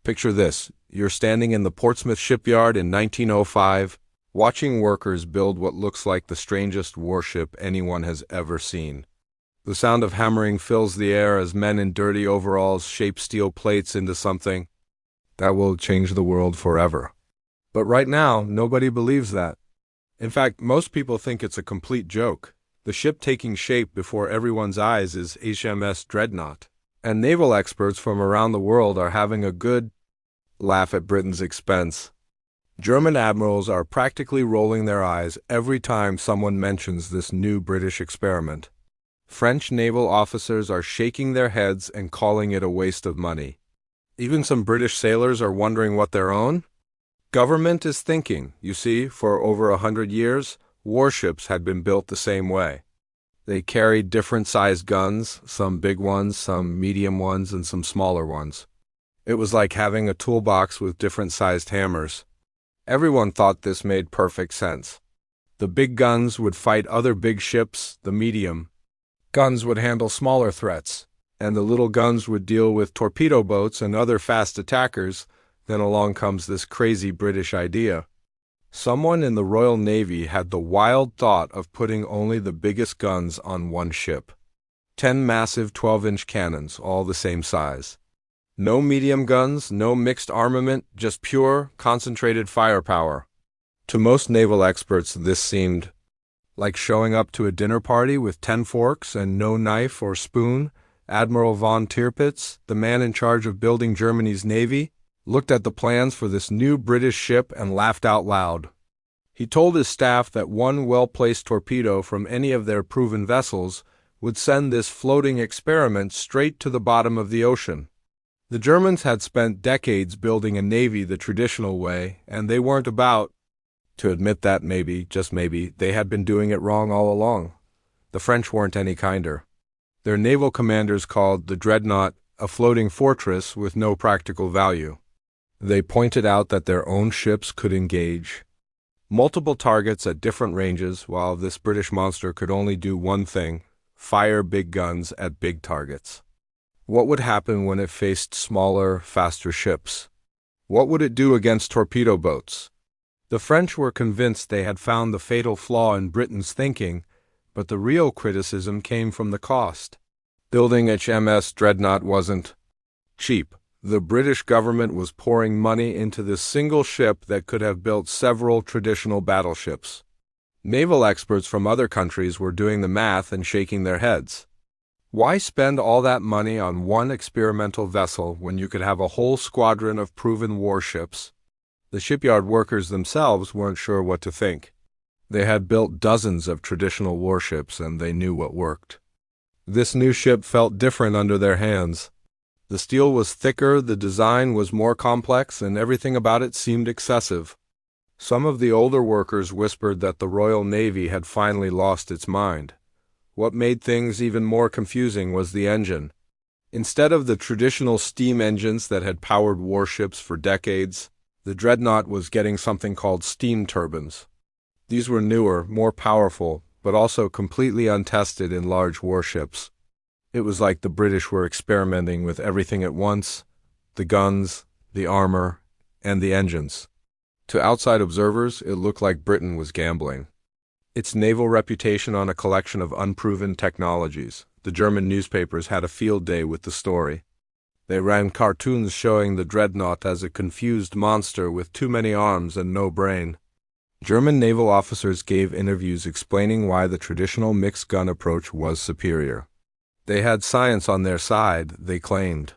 Picture this. You're standing in the Portsmouth shipyard in 1905, watching workers build what looks like the strangest warship anyone has ever seen. The sound of hammering fills the air as men in dirty overalls shape steel plates into something that will change the world forever. But right now, nobody believes that. In fact, most people think it's a complete joke. The ship taking shape before everyone's eyes is HMS Dreadnought, and naval experts from around the world are having a good laugh at Britain's expense. German admirals are practically rolling their eyes every time someone mentions this new British experiment. French naval officers are shaking their heads and calling it a waste of money. Even some British sailors are wondering what their own government is thinking. You see, for over 100 years, warships had been built the same way. They carried different sized guns, some big ones, some medium ones, and some smaller ones. It was like having a toolbox with different sized hammers. Everyone thought this made perfect sense. The big guns would fight other big ships, the medium guns would handle smaller threats, and the little guns would deal with torpedo boats and other fast attackers. Then along comes this crazy British idea. Someone in the Royal Navy had the wild thought of putting only the biggest guns on one ship. 10 massive 12-inch cannons, all the same size. No medium guns, no mixed armament, just pure, concentrated firepower. To most naval experts, this seemed like showing up to a dinner party with 10 forks and no knife or spoon. Admiral von Tirpitz, the man in charge of building Germany's navy, looked at the plans for this new British ship and laughed out loud. He told his staff that one well-placed torpedo from any of their proven vessels would send this floating experiment straight to the bottom of the ocean. The Germans had spent decades building a navy the traditional way, and they weren't about to admit that maybe, just maybe, they had been doing it wrong all along. The French weren't any kinder. Their naval commanders called the Dreadnought a floating fortress with no practical value. They pointed out that their own ships could engage multiple targets at different ranges, while this British monster could only do one thing: fire big guns at big targets. What would happen when it faced smaller, faster ships? What would it do against torpedo boats? The French were convinced they had found the fatal flaw in Britain's thinking, but the real criticism came from the cost. Building HMS Dreadnought wasn't cheap. The British government was pouring money into this single ship that could have built several traditional battleships. Naval experts from other countries were doing the math and shaking their heads. Why spend all that money on one experimental vessel when you could have a whole squadron of proven warships? The shipyard workers themselves weren't sure what to think. They had built dozens of traditional warships, and they knew what worked. This new ship felt different under their hands. The steel was thicker, the design was more complex, and everything about it seemed excessive. Some of the older workers whispered that the Royal Navy had finally lost its mind. What made things even more confusing was the engine. Instead of the traditional steam engines that had powered warships for decades, the Dreadnought was getting something called steam turbines. These were newer, more powerful, but also completely untested in large warships. It was like the British were experimenting with everything at once: the guns, the armor, and the engines. To outside observers, it looked like Britain was gambling its naval reputation on a collection of unproven technologies. The German newspapers had a field day with the story. They ran cartoons showing the Dreadnought as a confused monster with too many arms and no brain. German naval officers gave interviews explaining why the traditional mixed-gun approach was superior. They had science on their side, they claimed.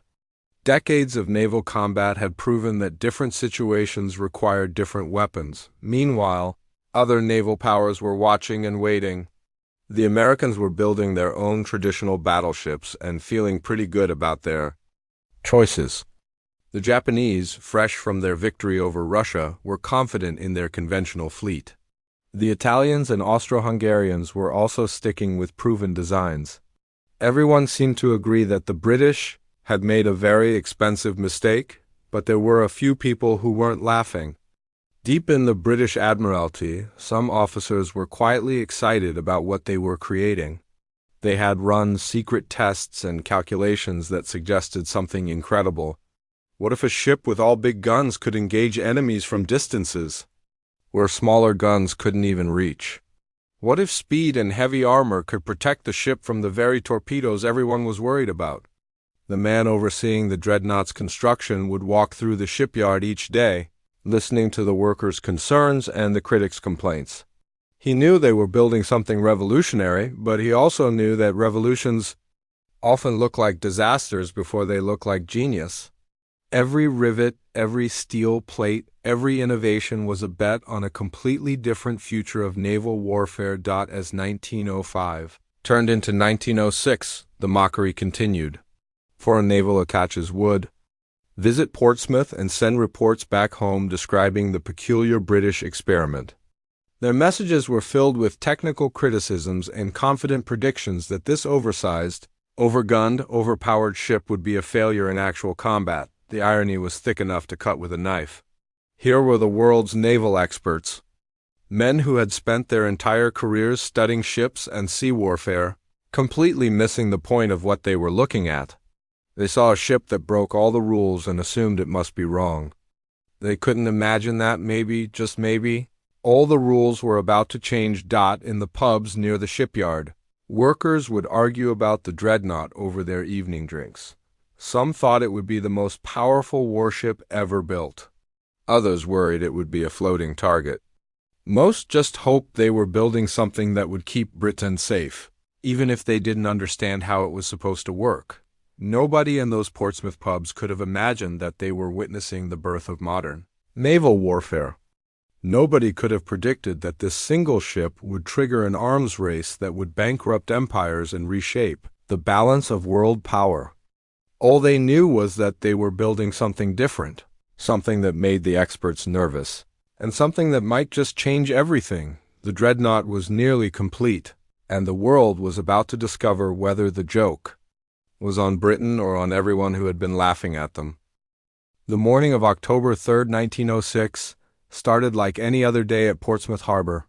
Decades of naval combat had proven that different situations required different weapons. Meanwhile, other naval powers were watching and waiting. The Americans were building their own traditional battleships and feeling pretty good about their choices. The Japanese, fresh from their victory over Russia, were confident in their conventional fleet. The Italians and Austro-Hungarians were also sticking with proven designs. Everyone seemed to agree that the British had made a very expensive mistake, but there were a few people who weren't laughing. Deep in the British Admiralty, some officers were quietly excited about what they were creating. They had run secret tests and calculations that suggested something incredible. What if a ship with all big guns could engage enemies from distances where smaller guns couldn't even reach? What if speed and heavy armor could protect the ship from the very torpedoes everyone was worried about? The man overseeing the dreadnought's construction would walk through the shipyard each day, listening to the workers' concerns and the critics' complaints. He knew they were building something revolutionary, but he also knew that revolutions often look like disasters before they look like genius. Every rivet, every steel plate, every innovation was a bet on a completely different future of naval warfare. As 1905 turned into 1906, the mockery continued. Foreign naval attaches would visit Portsmouth and send reports back home describing the peculiar British experiment. Their messages were filled with technical criticisms and confident predictions that this oversized, overgunned, overpowered ship would be a failure in actual combat. The irony was thick enough to cut with a knife. Here were the world's naval experts, men who had spent their entire careers studying ships and sea warfare, completely missing the point of what they were looking at. They saw a ship that broke all the rules and assumed it must be wrong. They couldn't imagine that maybe, just maybe, all the rules were about to change. In the pubs near the shipyard, workers would argue about the dreadnought over their evening drinks. Some thought it would be the most powerful warship ever built. Others worried it would be a floating target. Most just hoped they were building something that would keep Britain safe, even if they didn't understand how it was supposed to work. Nobody in those Portsmouth pubs could have imagined that they were witnessing the birth of modern naval warfare. Nobody could have predicted that this single ship would trigger an arms race that would bankrupt empires and reshape the balance of world power. All they knew was that they were building something different, something that made the experts nervous, and something that might just change everything. The dreadnought was nearly complete, and the world was about to discover whether the joke was on Britain or on everyone who had been laughing at them. The morning of October 3, 1906, started like any other day at Portsmouth Harbor.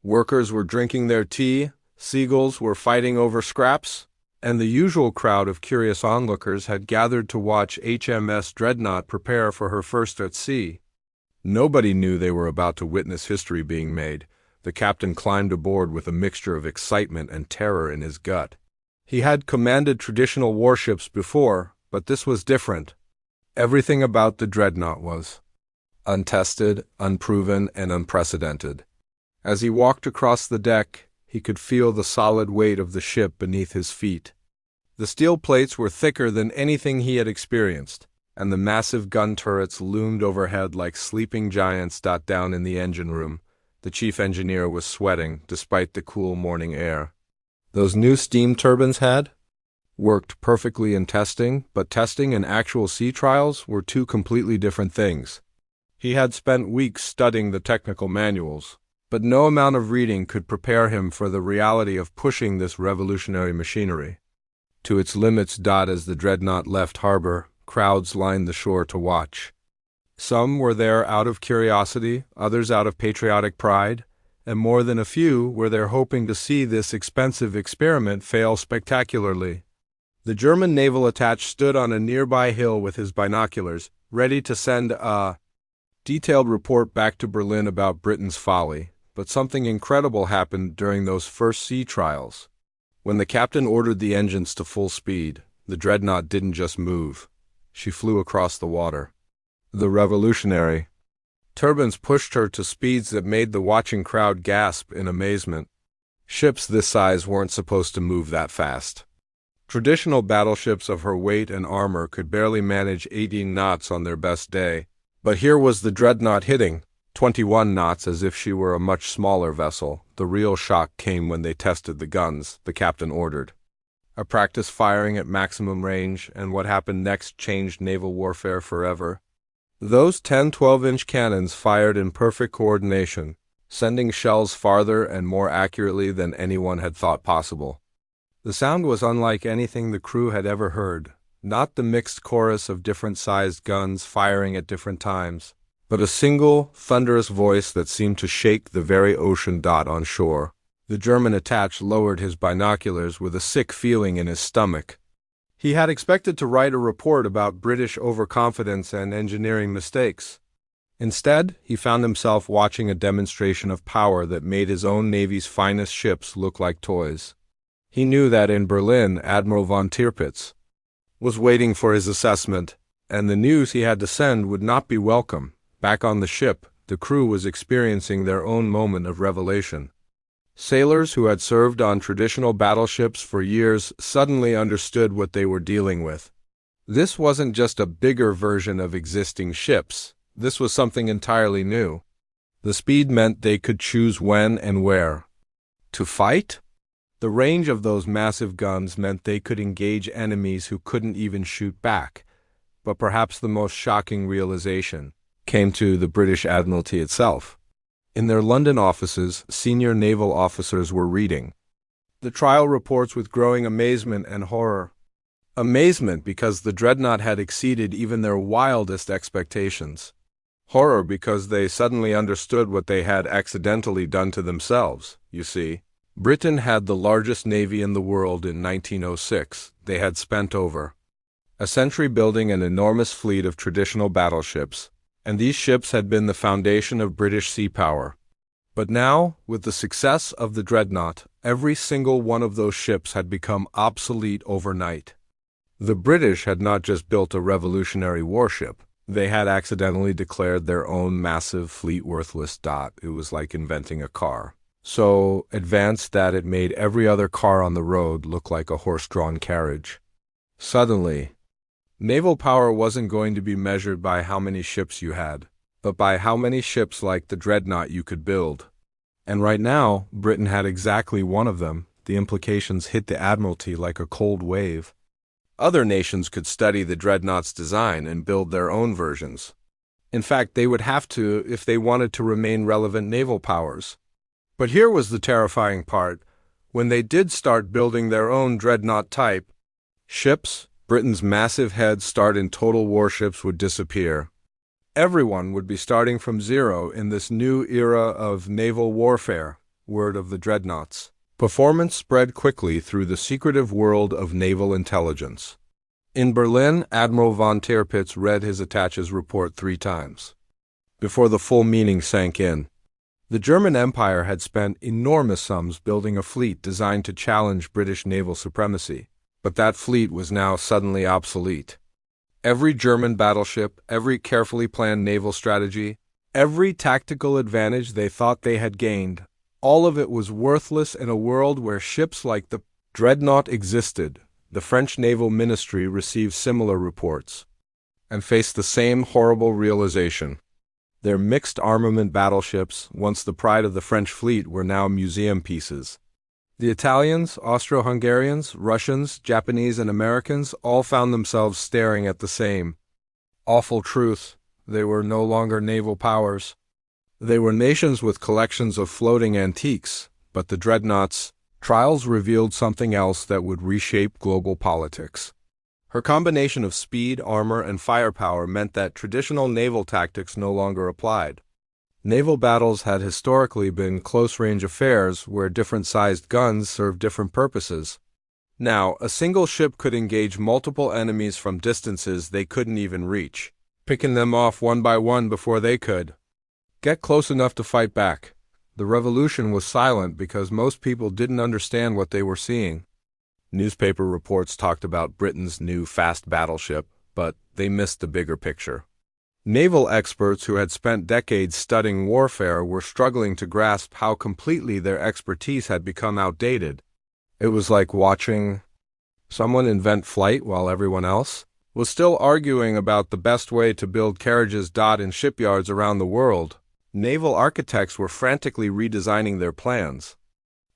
Workers were drinking their tea, seagulls were fighting over scraps, and the usual crowd of curious onlookers had gathered to watch HMS Dreadnought prepare for her first at sea. Nobody knew they were about to witness history being made. The captain climbed aboard with a mixture of excitement and terror in his gut. He had commanded traditional warships before, but this was different. Everything about the dreadnought was untested, unproven, and unprecedented. As he walked across the deck, he could feel the solid weight of the ship beneath his feet. The steel plates were thicker than anything he had experienced, and the massive gun turrets loomed overhead like sleeping giants. Down in the engine room, the chief engineer was sweating despite the cool morning air. Those new steam turbines had worked perfectly in testing, but testing and actual sea trials were two completely different things. He had spent weeks studying the technical manuals, but no amount of reading could prepare him for the reality of pushing this revolutionary machinery to its limits. As the dreadnought left harbor, crowds lined the shore to watch. Some were there out of curiosity, others out of patriotic pride, and more than a few were there hoping to see this expensive experiment fail spectacularly. The German naval attaché stood on a nearby hill with his binoculars, ready to send a detailed report back to Berlin about Britain's folly. But something incredible happened during those first sea trials. When the captain ordered the engines to full speed, the dreadnought didn't just move. She flew across the water. The revolutionary turbines pushed her to speeds that made the watching crowd gasp in amazement. Ships this size weren't supposed to move that fast. Traditional battleships of her weight and armor could barely manage 18 knots on their best day, but here was the dreadnought hitting 21 knots as if she were a much smaller vessel. The real shock came when they tested the guns, the captain ordered. A practice firing at maximum range, and what happened next changed naval warfare forever. Those 10 12-inch cannons fired in perfect coordination, sending shells farther and more accurately than anyone had thought possible. The sound was unlike anything the crew had ever heard, not the mixed chorus of different-sized guns firing at different times, but a single, thunderous voice that seemed to shake the very ocean. On shore, the German attaché lowered his binoculars with a sick feeling in his stomach. He had expected to write a report about British overconfidence and engineering mistakes. Instead, he found himself watching a demonstration of power that made his own Navy's finest ships look like toys. He knew that in Berlin, Admiral von Tirpitz was waiting for his assessment, and the news he had to send would not be welcome. Back on the ship, the crew was experiencing their own moment of revelation. Sailors who had served on traditional battleships for years suddenly understood what they were dealing with. This wasn't just a bigger version of existing ships. This was something entirely new. The speed meant they could choose when and where to fight. The range of those massive guns meant they could engage enemies who couldn't even shoot back. But perhaps the most shocking realization came to the British Admiralty itself. In their London offices, senior naval officers were reading the trial reports with growing amazement and horror. Amazement because the dreadnought had exceeded even their wildest expectations. Horror because they suddenly understood what they had accidentally done to themselves. You see, Britain had the largest navy in the world in 1906. They had spent over a century building an enormous fleet of traditional battleships, and these ships had been the foundation of British sea power. But now, with the success of the dreadnought, every single one of those ships had become obsolete overnight. The British had not just built a revolutionary warship, they had accidentally declared their own massive fleet worthless. It was like inventing a car. So advanced that it made every other car on the road look like a horse-drawn carriage. Suddenly, naval power wasn't going to be measured by how many ships you had, but by how many ships like the dreadnought you could build. And right now, Britain had exactly one of them. The implications hit the Admiralty like a cold wave. Other nations could study the dreadnought's design and build their own versions. In fact, they would have to if they wanted to remain relevant naval powers. But here was the terrifying part. When they did start building their own dreadnought type ships, Britain's massive head start in total warships would disappear. Everyone would be starting from zero in this new era of naval warfare, word of the dreadnoughts. Performance spread quickly through the secretive world of naval intelligence. In Berlin, Admiral von Tirpitz read his attache's report 3 times before the full meaning sank in. The German Empire had spent enormous sums building a fleet designed to challenge British naval supremacy. But that fleet was now suddenly obsolete. Every German battleship, every carefully planned naval strategy, every tactical advantage they thought they had gained, all of it was worthless in a world where ships like the dreadnought existed. The French Naval Ministry received similar reports and faced the same horrible realization. Their mixed armament battleships, once the pride of the French fleet, were now museum pieces. The Italians, Austro-Hungarians, Russians, Japanese, and Americans all found themselves staring at the same awful truth. They were no longer naval powers. They were nations with collections of floating antiques, but the dreadnought's trials revealed something else that would reshape global politics. Her combination of speed, armor, and firepower meant that traditional naval tactics no longer applied. Naval battles had historically been close-range affairs where different-sized guns served different purposes. Now, a single ship could engage multiple enemies from distances they couldn't even reach, picking them off one by one before they could get close enough to fight back. The revolution was silent because most people didn't understand what they were seeing. Newspaper reports talked about Britain's new fast battleship, but they missed the bigger picture. Naval experts who had spent decades studying warfare were struggling to grasp how completely their expertise had become outdated. It was like watching someone invent flight while everyone else was still arguing about the best way to build carriages. In shipyards around the world, naval architects were frantically redesigning their plans.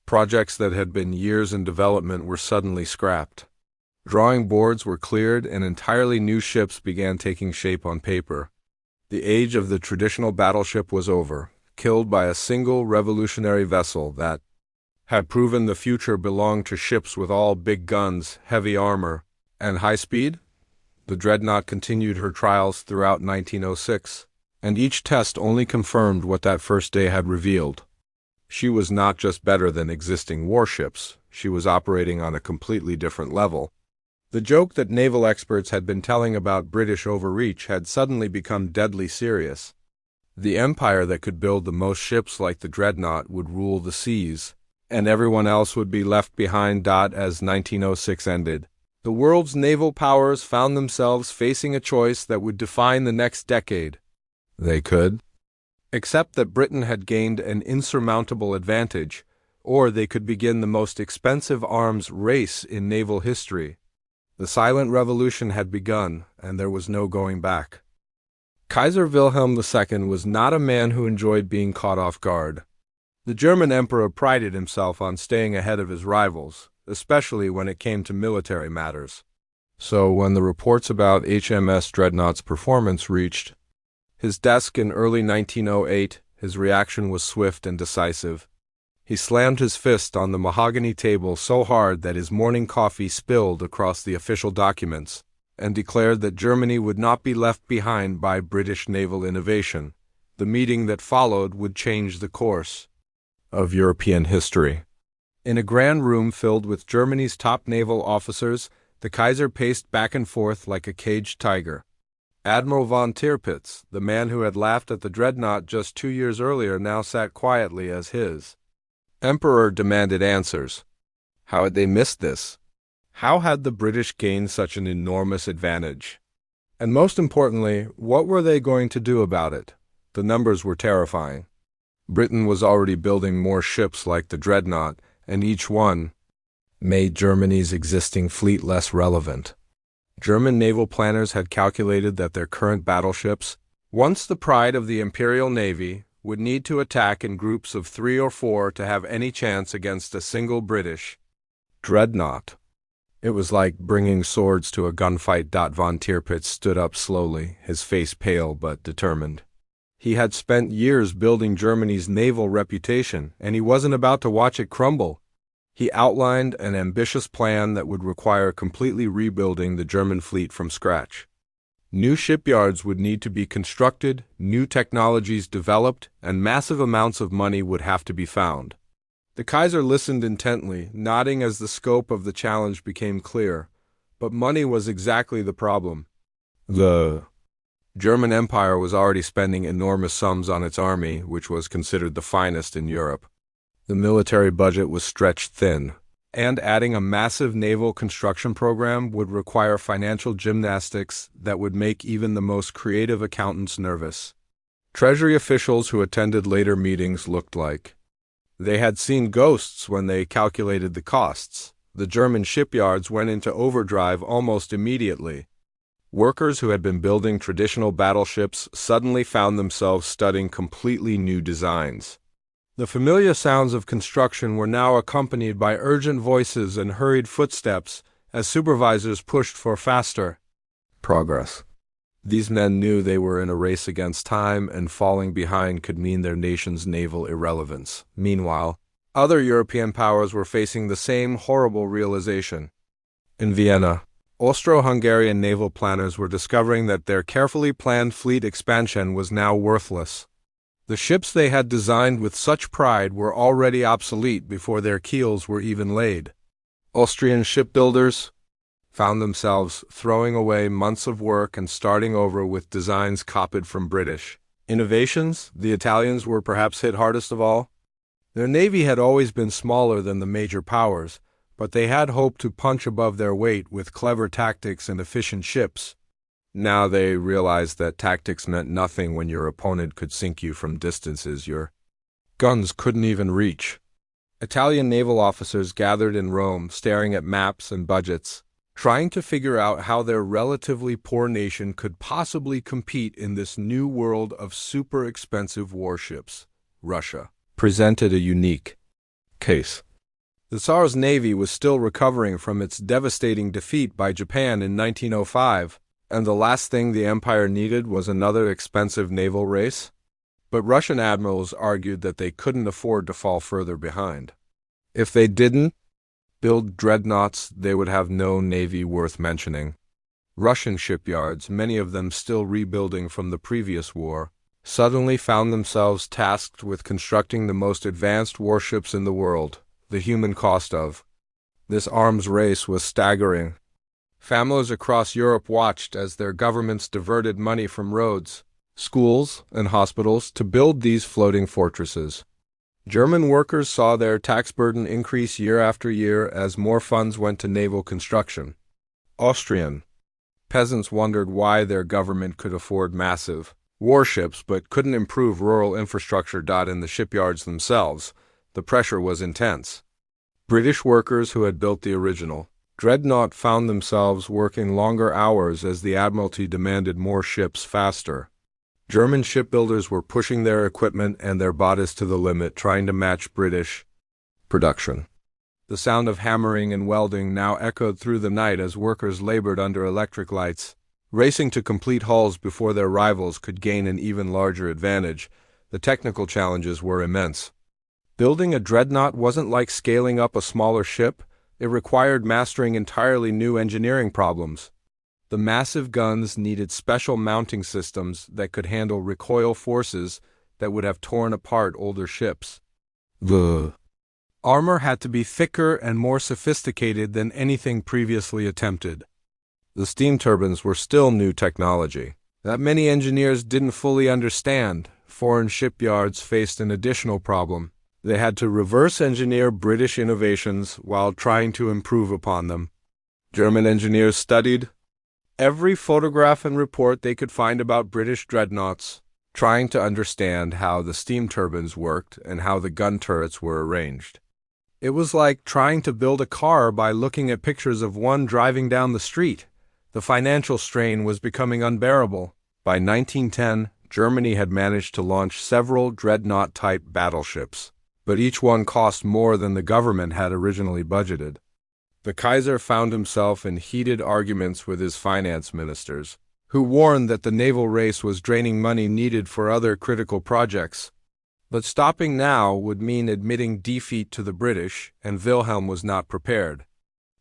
Projects that had been years in development were suddenly scrapped. Drawing boards were cleared and entirely new ships began taking shape on paper. The age of the traditional battleship was over, killed by a single revolutionary vessel that had proven the future belonged to ships with all big guns, heavy armor, and high speed. The dreadnought continued her trials throughout 1906, and each test only confirmed what that first day had revealed. She was not just better than existing warships, she was operating on a completely different level. The joke that naval experts had been telling about British overreach had suddenly become deadly serious. The empire that could build the most ships like the Dreadnought would rule the seas, and everyone else would be left behind. As 1906 ended, the world's naval powers found themselves facing a choice that would define the next decade. They could accept that Britain had gained an insurmountable advantage, or they could begin the most expensive arms race in naval history. The silent revolution had begun, and there was no going back. Kaiser Wilhelm II was not a man who enjoyed being caught off guard. The German emperor prided himself on staying ahead of his rivals, especially when it came to military matters. So when the reports about HMS Dreadnought's performance reached his desk in early 1908, his reaction was swift and decisive. He slammed his fist on the mahogany table so hard that his morning coffee spilled across the official documents, and declared that Germany would not be left behind by British naval innovation. The meeting that followed would change the course of European history. In a grand room filled with Germany's top naval officers, the Kaiser paced back and forth like a caged tiger. Admiral von Tirpitz, the man who had laughed at the Dreadnought just 2 years earlier, now sat quietly as his emperor demanded answers. How had they missed this? How had the British gained such an enormous advantage? And most importantly, what were they going to do about it? The numbers were terrifying. Britain was already building more ships like the Dreadnought, and each one made Germany's existing fleet less relevant. German naval planners had calculated that their current battleships, once the pride of the Imperial Navy, would need to attack in groups of 3 or 4 to have any chance against a single British Dreadnought. It was like bringing swords to a gunfight. Von Tirpitz stood up slowly, his face pale but determined. He had spent years building Germany's naval reputation, and he wasn't about to watch it crumble. He outlined an ambitious plan that would require completely rebuilding the German fleet from scratch. New shipyards would need to be constructed, new technologies developed, and massive amounts of money would have to be found. The Kaiser listened intently, nodding as the scope of the challenge became clear. But money was exactly the problem. The German Empire was already spending enormous sums on its army, which was considered the finest in Europe. The military budget was stretched thin, and adding a massive naval construction program would require financial gymnastics that would make even the most creative accountants nervous. Treasury officials who attended later meetings looked like they had seen ghosts when they calculated the costs. The German shipyards went into overdrive almost immediately. Workers who had been building traditional battleships suddenly found themselves studying completely new designs. The familiar sounds of construction were now accompanied by urgent voices and hurried footsteps as supervisors pushed for faster progress. These men knew they were in a race against time, and falling behind could mean their nation's naval irrelevance. Meanwhile, other European powers were facing the same horrible realization. In Vienna, Austro-Hungarian naval planners were discovering that their carefully planned fleet expansion was now worthless. The ships they had designed with such pride were already obsolete before their keels were even laid. Austrian shipbuilders found themselves throwing away months of work and starting over with designs copied from British innovations. The Italians were perhaps hit hardest of all. Their navy had always been smaller than the major powers, but they had hoped to punch above their weight with clever tactics and efficient ships. Now they realized that tactics meant nothing when your opponent could sink you from distances your guns couldn't even reach. Italian naval officers gathered in Rome, staring at maps and budgets, trying to figure out how their relatively poor nation could possibly compete in this new world of super expensive warships. Russia presented a unique case. The Tsar's navy was still recovering from its devastating defeat by Japan in 1905. And the last thing the empire needed was another expensive naval race. But Russian admirals argued that they couldn't afford to fall further behind. If they didn't build dreadnoughts, they would have no navy worth mentioning. Russian shipyards, many of them still rebuilding from the previous war, suddenly found themselves tasked with constructing the most advanced warships in the world. The human cost of this arms race was staggering. Families across Europe watched as their governments diverted money from roads, schools, and hospitals to build these floating fortresses. German workers saw their tax burden increase year after year as more funds went to naval construction. Austrian peasants wondered why their government could afford massive warships but couldn't improve rural infrastructure. In the shipyards themselves, the pressure was intense. British workers who had built the original dreadnought found themselves working longer hours as the Admiralty demanded more ships faster. German shipbuilders were pushing their equipment and their bodies to the limit, trying to match British production. The sound of hammering and welding now echoed through the night as workers labored under electric lights, racing to complete hulls before their rivals could gain an even larger advantage. The technical challenges were immense. Building a dreadnought wasn't like scaling up a smaller ship. It required mastering entirely new engineering problems. The massive guns needed special mounting systems that could handle recoil forces that would have torn apart older ships. The armor had to be thicker and more sophisticated than anything previously attempted. The steam turbines were still new technology that many engineers didn't fully understand. Foreign shipyards faced an additional problem. They had to reverse engineer British innovations while trying to improve upon them. German engineers studied every photograph and report they could find about British dreadnoughts, trying to understand how the steam turbines worked and how the gun turrets were arranged. It was like trying to build a car by looking at pictures of one driving down the street. The financial strain was becoming unbearable. By 1910, Germany had managed to launch several dreadnought-type battleships, but each one cost more than the government had originally budgeted. The Kaiser found himself in heated arguments with his finance ministers, who warned that the naval race was draining money needed for other critical projects. But stopping now would mean admitting defeat to the British, and Wilhelm was not prepared.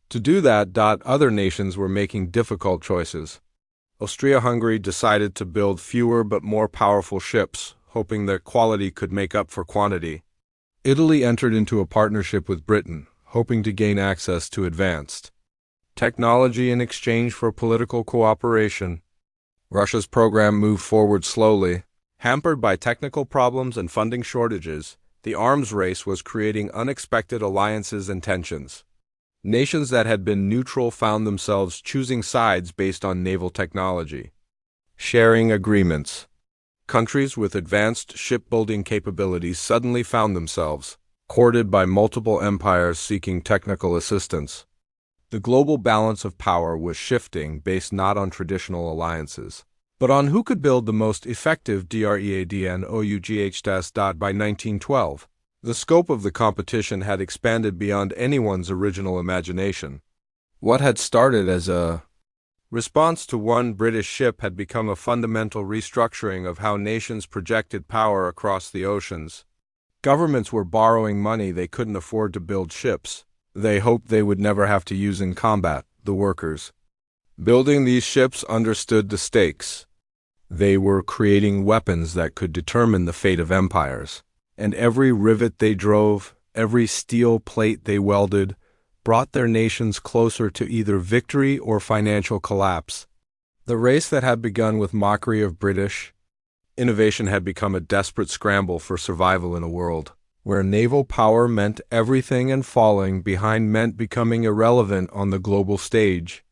To do that, other nations were making difficult choices. Austria-Hungary decided to build fewer but more powerful ships, hoping that quality could make up for quantity. Italy entered into a partnership with Britain, hoping to gain access to advanced technology in exchange for political cooperation. Russia's program moved forward slowly. Hampered by technical problems and funding shortages, the arms race was creating unexpected alliances and tensions. Nations that had been neutral found themselves choosing sides based on naval technology. Sharing agreements. Countries with advanced shipbuilding capabilities suddenly found themselves courted by multiple empires seeking technical assistance. The global balance of power was shifting based not on traditional alliances, but on who could build the most effective DREADNOUGH. By 1912, the scope of the competition had expanded beyond anyone's original imagination. What had started as a response to one British ship had become a fundamental restructuring of how nations projected power across the oceans. Governments were borrowing money they couldn't afford to build ships they hoped they would never have to use in combat. The workers building these ships understood the stakes. They were creating weapons that could determine the fate of empires, and every rivet they drove, every steel plate they welded, brought their nations closer to either victory or financial collapse. The race that had begun with mockery of British innovation had become a desperate scramble for survival in a world where naval power meant everything and falling behind meant becoming irrelevant on the global stage.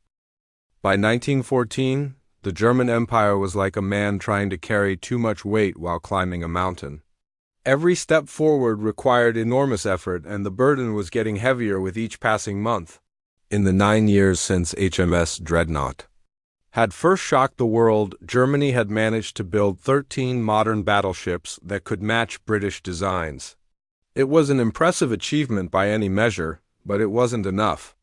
By 1914, the German Empire was like a man trying to carry too much weight while climbing a mountain. Every step forward required enormous effort, and the burden was getting heavier with each passing month. In the 9 years since HMS Dreadnought had first shocked the world, Germany had managed to build 13 modern battleships that could match British designs. It was an impressive achievement by any measure, but it wasn't enough.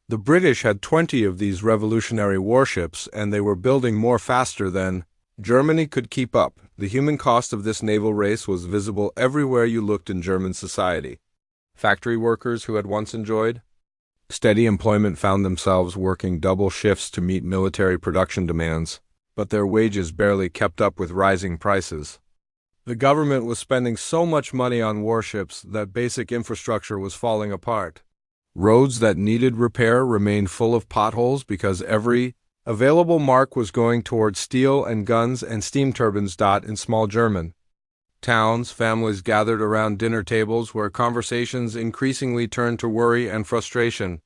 The British had 20 of these revolutionary warships, and they were building more faster than Germany could keep up. The human cost of this naval race was visible everywhere you looked in German society. Factory workers who had once enjoyed steady employment found themselves working double shifts to meet military production demands, but their wages barely kept up with rising prices. The government was spending so much money on warships that basic infrastructure was falling apart. Roads that needed repair remained full of potholes because every available mark was going toward steel and guns and steam turbines. In small German towns, families gathered around dinner tables where conversations increasingly turned to worry and frustration.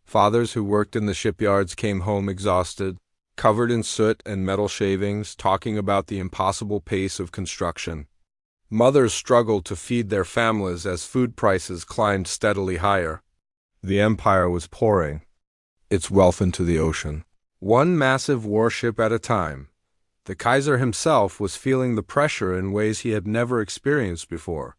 Fathers who worked in the shipyards came home exhausted, covered in soot and metal shavings, talking about the impossible pace of construction. Mothers struggled to feed their families as food prices climbed steadily higher. The empire was pouring its wealth into the ocean, one massive warship at a time. The Kaiser himself was feeling the pressure in ways he had never experienced before.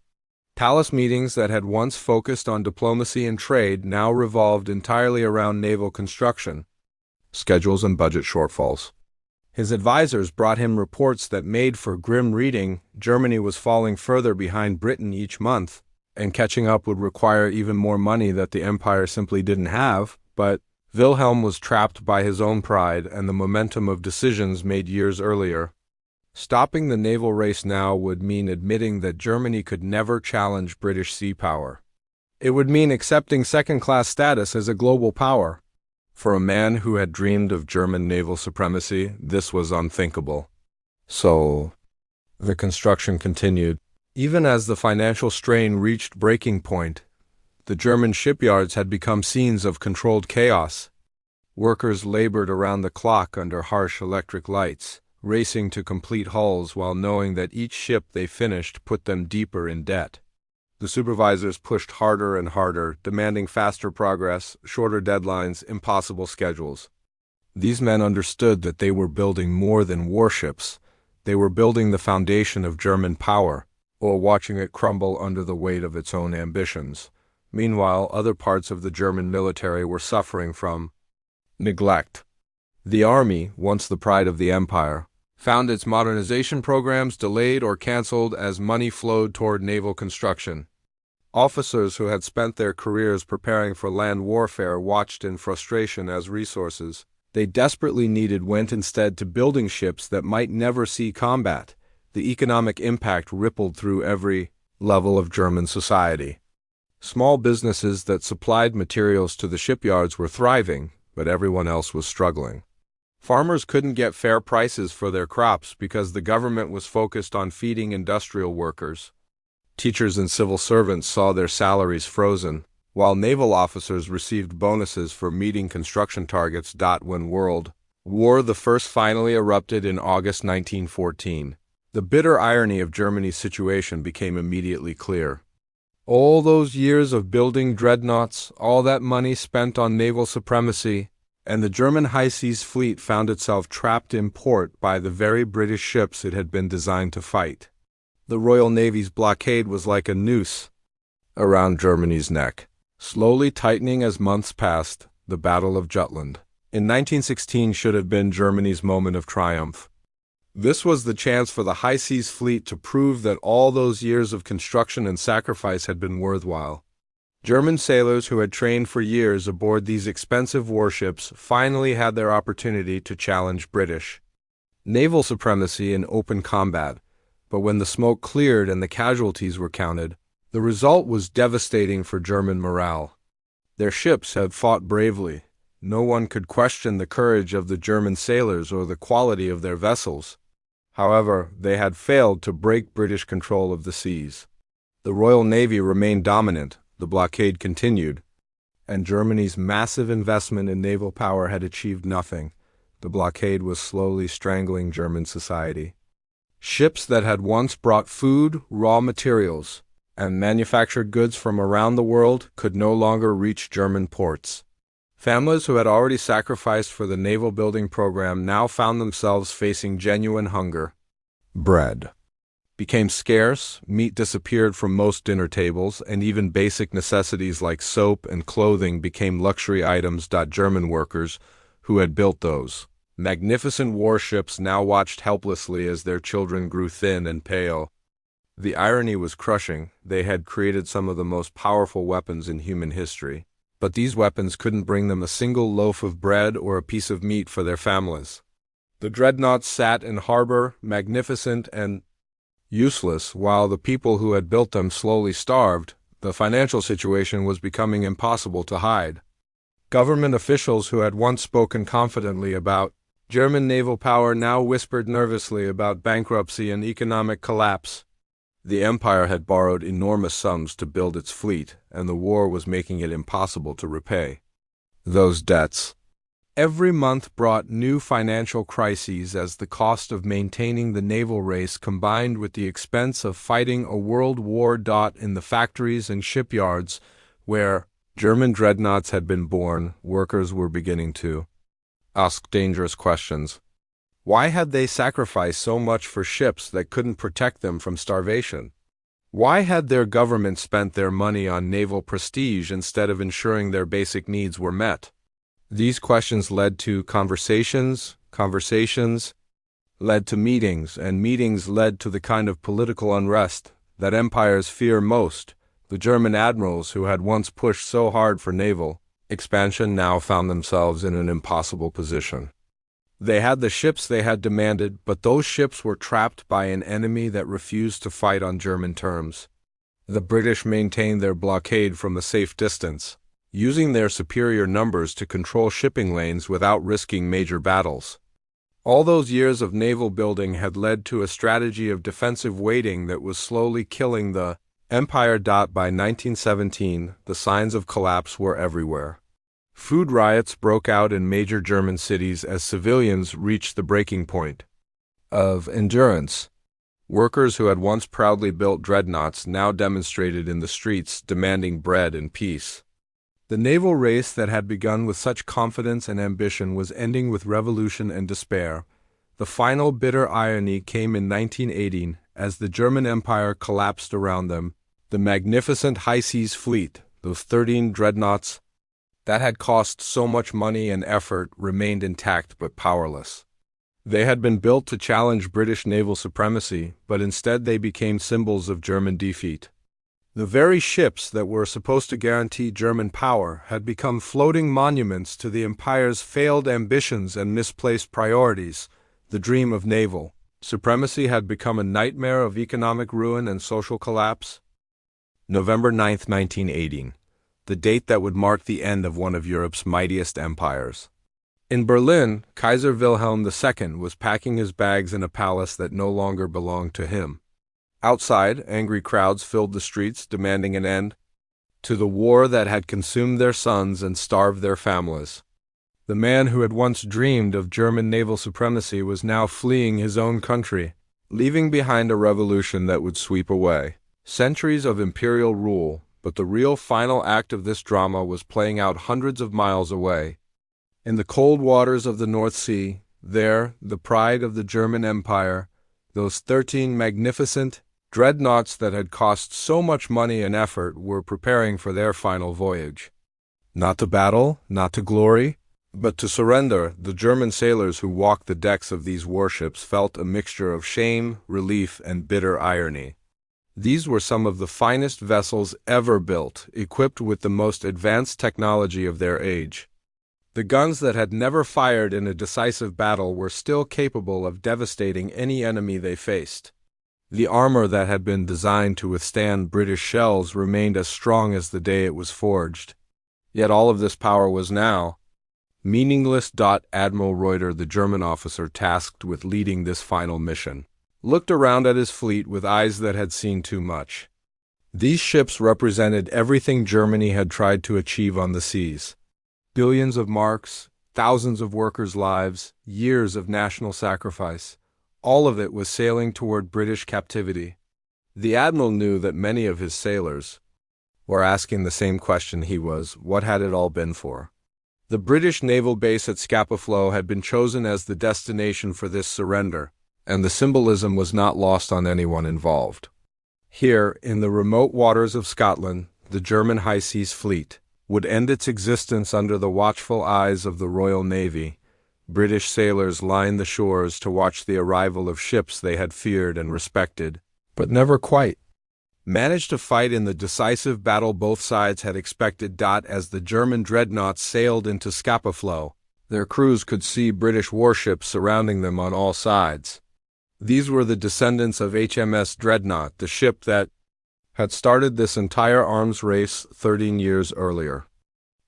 Palace meetings that had once focused on diplomacy and trade now revolved entirely around naval construction, schedules and budget shortfalls. His advisors brought him reports that made for grim reading. Germany was falling further behind Britain each month, and catching up would require even more money that the empire simply didn't have, but Wilhelm was trapped by his own pride and the momentum of decisions made years earlier. Stopping the naval race now would mean admitting that Germany could never challenge British sea power. It would mean accepting second-class status as a global power. For a man who had dreamed of German naval supremacy, this was unthinkable. So, the construction continued. Even as the financial strain reached breaking point, the German shipyards had become scenes of controlled chaos. Workers labored around the clock under harsh electric lights, racing to complete hulls while knowing that each ship they finished put them deeper in debt. The supervisors pushed harder and harder, demanding faster progress, shorter deadlines, impossible schedules. These men understood that they were building more than warships. They were building the foundation of German power, or watching it crumble under the weight of its own ambitions. Meanwhile, other parts of the German military were suffering from neglect. The army, once the pride of the empire, found its modernization programs delayed or canceled as money flowed toward naval construction. Officers who had spent their careers preparing for land warfare watched in frustration as resources they desperately needed went instead to building ships that might never see combat. The economic impact rippled through every level of German society. Small businesses that supplied materials to the shipyards were thriving, but everyone else was struggling. Farmers couldn't get fair prices for their crops because the government was focused on feeding industrial workers. Teachers and civil servants saw their salaries frozen, while naval officers received bonuses for meeting construction targets. When World War I finally erupted in August 1914, the bitter irony of Germany's situation became immediately clear. All those years of building dreadnoughts, all that money spent on naval supremacy, and the German high seas fleet found itself trapped in port by the very British ships it had been designed to fight. The Royal Navy's blockade was like a noose around Germany's neck, slowly tightening as months passed. The Battle of Jutland in 1916 should have been Germany's moment of triumph. This was the chance for the high seas fleet to prove that all those years of construction and sacrifice had been worthwhile. German sailors who had trained for years aboard these expensive warships finally had their opportunity to challenge British naval supremacy in open combat, but when the smoke cleared and the casualties were counted, the result was devastating for German morale. Their ships had fought bravely. No one could question the courage of the German sailors or the quality of their vessels. However, they had failed to break British control of the seas. The Royal Navy remained dominant, the blockade continued, and Germany's massive investment in naval power had achieved nothing. The blockade was slowly strangling German society. Ships that had once brought food, raw materials, and manufactured goods from around the world could no longer reach German ports. Families who had already sacrificed for the naval building program now found themselves facing genuine hunger. Bread became scarce, meat disappeared from most dinner tables, and even basic necessities like soap and clothing became luxury items. German workers who had built those magnificent warships now watched helplessly as their children grew thin and pale. The irony was crushing. They had created some of the most powerful weapons in human history, but these weapons couldn't bring them a single loaf of bread or a piece of meat for their families. The dreadnoughts sat in harbor, magnificent and useless, while the people who had built them slowly starved. The financial situation was becoming impossible to hide. Government officials who had once spoken confidently about German naval power now whispered nervously about bankruptcy and economic collapse. The empire had borrowed enormous sums to build its fleet, and the war was making it impossible to repay those debts. Every month brought new financial crises as the cost of maintaining the naval race combined with the expense of fighting a world war. In the factories and shipyards where German dreadnoughts had been born, workers were beginning to ask dangerous questions. Why had they sacrificed so much for ships that couldn't protect them from starvation? Why had their government spent their money on naval prestige instead of ensuring their basic needs were met? These questions led to conversations led to meetings, and meetings led to the kind of political unrest that empires fear most. The German admirals who had once pushed so hard for naval expansion now found themselves in an impossible position. They had the ships they had demanded, but those ships were trapped by an enemy that refused to fight on German terms. The British maintained their blockade from a safe distance, using their superior numbers to control shipping lanes without risking major battles. All those years of naval building had led to a strategy of defensive waiting that was slowly killing the empire. By 1917, the signs of collapse were everywhere. Food riots broke out in major German cities as civilians reached the breaking point of endurance. Workers who had once proudly built dreadnoughts now demonstrated in the streets demanding bread and peace. The naval race that had begun with such confidence and ambition was ending with revolution and despair. The final bitter irony came in 1918 as the German Empire collapsed around them. The magnificent high seas fleet, those 13 dreadnoughts that had cost so much money and effort, remained intact but powerless. They had been built to challenge British naval supremacy, but instead they became symbols of German defeat. The very ships that were supposed to guarantee German power had become floating monuments to the empire's failed ambitions and misplaced priorities. The dream of naval supremacy had become a nightmare of economic ruin and social collapse. November 9, 1918, the date that would mark the end of one of Europe's mightiest empires. In Berlin, Kaiser Wilhelm II was packing his bags in a palace that no longer belonged to him. Outside, angry crowds filled the streets, demanding an end to the war that had consumed their sons and starved their families. The man who had once dreamed of German naval supremacy was now fleeing his own country, leaving behind a revolution that would sweep away centuries of imperial rule. But the real final act of this drama was playing out hundreds of miles away. In the cold waters of the North Sea, there, the pride of the German Empire, those 13 magnificent dreadnoughts that had cost so much money and effort were preparing for their final voyage. Not to battle, not to glory, but to surrender. The German sailors who walked the decks of these warships felt a mixture of shame, relief, and bitter irony. These were some of the finest vessels ever built, equipped with the most advanced technology of their age. The guns that had never fired in a decisive battle were still capable of devastating any enemy they faced. The armor that had been designed to withstand British shells remained as strong as the day it was forged. Yet all of this power was now meaningless. Admiral Reuter, the German officer tasked with leading this final mission, looked around at his fleet with eyes that had seen too much. These ships represented everything Germany had tried to achieve on the seas. Billions of marks, thousands of workers' lives, years of national sacrifice. All of it was sailing toward British captivity. The admiral knew that many of his sailors were asking the same question he was: what had it all been for? The British naval base at Scapa Flow had been chosen as the destination for this surrender, and the symbolism was not lost on anyone involved. Here, in the remote waters of Scotland, the German high seas fleet would end its existence under the watchful eyes of the Royal Navy. British sailors lined the shores to watch the arrival of ships they had feared and respected, but never quite managed to fight in the decisive battle both sides had expected. As the German dreadnoughts sailed into Scapa Flow, their crews could see British warships surrounding them on all sides. These were the descendants of HMS Dreadnought, the ship that had started this entire arms race 13 years earlier.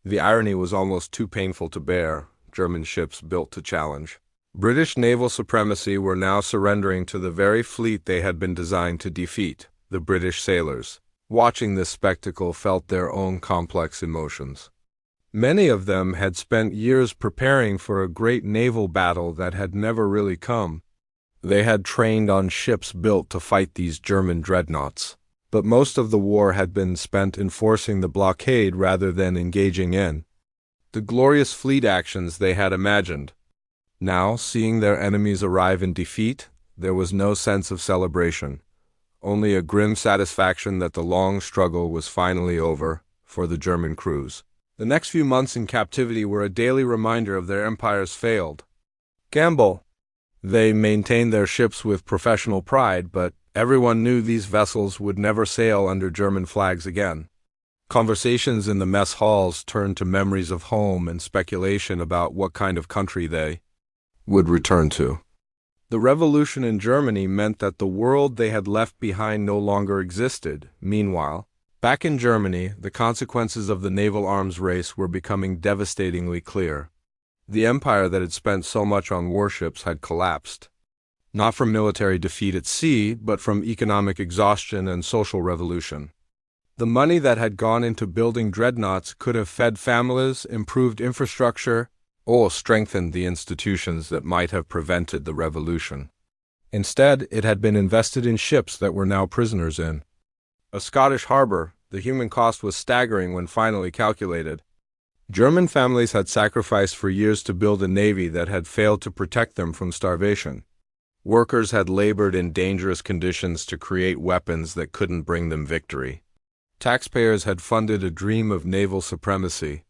The irony was almost too painful to bear. German ships built to challenge British naval supremacy were now surrendering to the very fleet they had been designed to defeat. The British sailors, watching this spectacle, felt their own complex emotions. Many of them had spent years preparing for a great naval battle that had never really come. They had trained on ships built to fight these German dreadnoughts, but most of the war had been spent enforcing the blockade rather than engaging in the glorious fleet actions they had imagined. Now, seeing their enemies arrive in defeat, there was no sense of celebration, only a grim satisfaction that the long struggle was finally over for the German crews. The next few months in captivity were a daily reminder of their empire's failed gamble. They maintained their ships with professional pride, but everyone knew these vessels would never sail under German flags again. Conversations in the mess halls turned to memories of home and speculation about what kind of country they would return to. The revolution in Germany meant that the world they had left behind no longer existed. Meanwhile, back in Germany, the consequences of the naval arms race were becoming devastatingly clear. The empire that had spent so much on warships had collapsed, not from military defeat at sea, but from economic exhaustion and social revolution. The money that had gone into building dreadnoughts could have fed families, improved infrastructure, or strengthened the institutions that might have prevented the revolution. Instead, it had been invested in ships that were now prisoners in a Scottish harbor. The human cost was staggering when finally calculated. German families had sacrificed for years to build a navy that had failed to protect them from starvation. Workers had labored in dangerous conditions to create weapons that couldn't bring them victory. Taxpayers had funded a dream of naval supremacy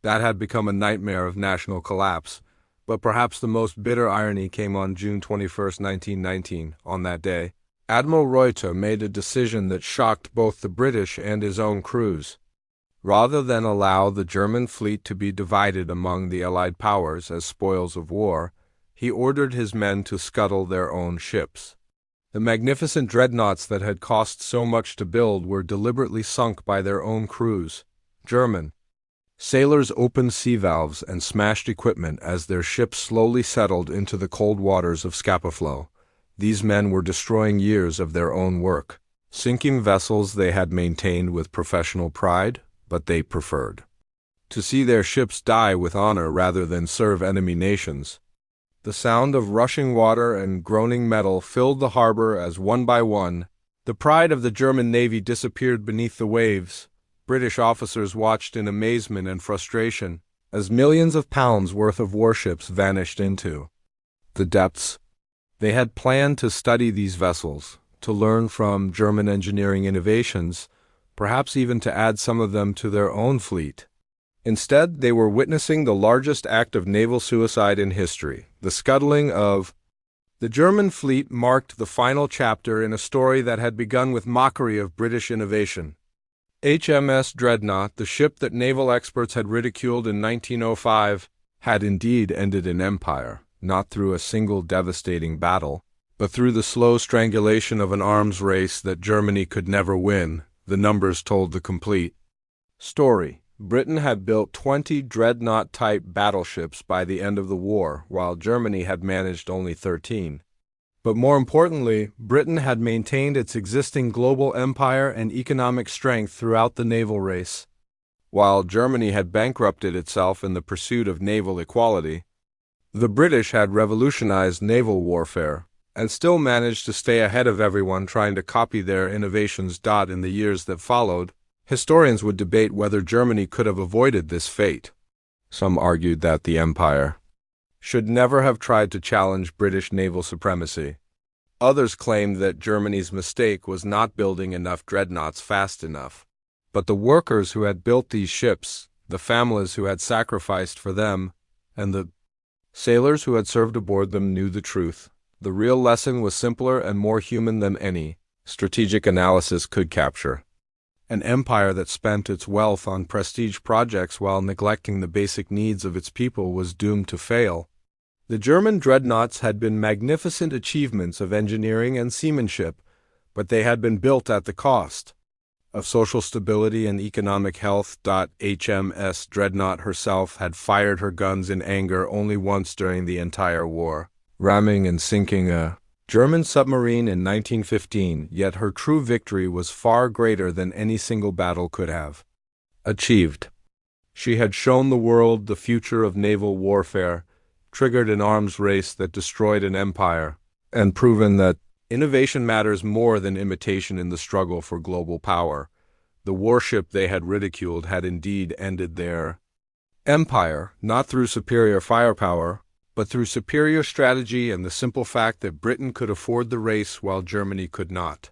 that had become a nightmare of national collapse. But perhaps the most bitter irony came on June 21, 1919. On that day, Admiral Reuter made a decision that shocked both the British and his own crews. Rather than allow the German fleet to be divided among the Allied powers as spoils of war, he ordered his men to scuttle their own ships. The magnificent dreadnoughts that had cost so much to build were deliberately sunk by their own crews. German sailors opened sea valves and smashed equipment as their ships slowly settled into the cold waters of Scapa Flow. These men were destroying years of their own work, sinking vessels they had maintained with professional pride, but they preferred to see their ships die with honor rather than serve enemy nations. The sound of rushing water and groaning metal filled the harbor as one by one the pride of the German Navy disappeared beneath the waves. British officers watched in amazement and frustration as millions of pounds worth of warships vanished into the depths. They had planned to study these vessels, to learn from German engineering innovations, perhaps even to add some of them to their own fleet. Instead, they were witnessing the largest act of naval suicide in history. The scuttling of the German fleet marked the final chapter in a story that had begun with mockery of British innovation. HMS Dreadnought, the ship that naval experts had ridiculed in 1905, had indeed ended in empire, not through a single devastating battle, but through the slow strangulation of an arms race that Germany could never win. The numbers told the complete story. Britain had built 20 dreadnought-type battleships by the end of the war, while Germany had managed only 13. But more importantly, Britain had maintained its existing global empire and economic strength throughout the naval race. While Germany had bankrupted itself in the pursuit of naval equality, the British had revolutionized naval warfare and still managed to stay ahead of everyone trying to copy their innovations. In the years that followed, historians would debate whether Germany could have avoided this fate. Some argued that the empire should never have tried to challenge British naval supremacy. Others claimed that Germany's mistake was not building enough dreadnoughts fast enough. But the workers who had built these ships, the families who had sacrificed for them, and the sailors who had served aboard them knew the truth. The real lesson was simpler and more human than any strategic analysis could capture. An empire that spent its wealth on prestige projects while neglecting the basic needs of its people was doomed to fail. The German dreadnoughts had been magnificent achievements of engineering and seamanship, but they had been built at the cost of social stability and economic health. HMS Dreadnought herself had fired her guns in anger only once during the entire war, ramming and sinking a German submarine in 1915, yet her true victory was far greater than any single battle could have achieved. She had shown the world the future of naval warfare, triggered an arms race that destroyed an empire, and proven that innovation matters more than imitation in the struggle for global power. The warship they had ridiculed had indeed ended their empire, not through superior firepower, but through superior strategy and the simple fact that Britain could afford the race while Germany could not.